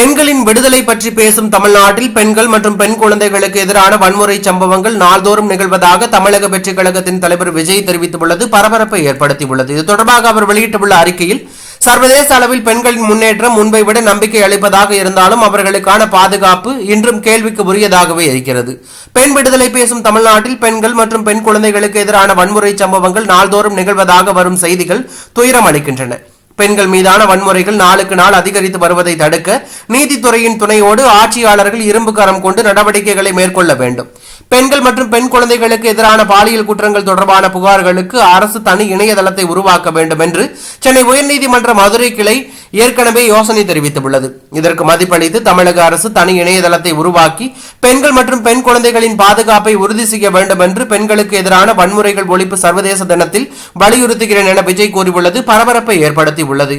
பெண்களின் விடுதலை பற்றி பேசும் தமிழ்நாட்டில் பெண்கள் மற்றும் பெண் குழந்தைகளுக்கு எதிரான வன்முறை சம்பவங்கள் நாள்தோறும் நிகழ்வதாக தமிழக வெற்றிக் கழகத்தின் தலைவர் விஜய் தெரிவித்துள்ளது பரபரப்பை ஏற்படுத்தியுள்ளது. இது தொடர்பாக அவர் வெளியிட்டுள்ள அறிக்கையில், சர்வதேச அளவில் பெண்களின் முன்னேற்றம் முன்பை விட நம்பிக்கை அளிப்பதாக இருந்தாலும் அவர்களுக்கான பாதுகாப்பு இன்றும் கேள்விக்கு உரியதாகவே இருக்கிறது. பெண் விடுதலை பேசும் தமிழ்நாட்டில் பெண்கள் மற்றும் பெண் குழந்தைகளுக்கு எதிரான வன்முறை சம்பவங்கள் நாள்தோறும் நிகழ்வதாக வரும் செய்திகள் துயரம் அளிக்கின்றன. பெண்கள் மீதான வன்முறைகள் நாளுக்கு நாள் அதிகரித்து வருவதை தடுக்க நீதித்துறையின் துணையோடு ஆட்சியாளர்கள் இரும்பு கரம் கொண்டு நடவடிக்கைகளை மேற்கொள்ள வேண்டும். பெண்கள் மற்றும் பெண் குழந்தைகளுக்கு எதிரான பாலியல் குற்றங்கள் தொடர்பான புகார்களுக்கு அரசு தனி இணையதளத்தை உருவாக்க வேண்டும் என்று சென்னை உயர்நீதிமன்ற மதுரை கிளை ஏற்கனவே யோசனை தெரிவித்துள்ளது. இதற்கு மதிப்பளித்து தமிழக அரசு தனி இணையதளத்தை உருவாக்கி பெண்கள் மற்றும் பெண் குழந்தைகளின் பாதுகாப்பை உறுதி செய்ய வேண்டும் என்று பெண்களுக்கு எதிரான வன்முறைகள் ஒழிப்பு சர்வதேச தினத்தில் வலியுறுத்துகிறேன் என விஜய் கூறியுள்ளது பரபரப்பை ஏற்படுத்தி உள்ளது.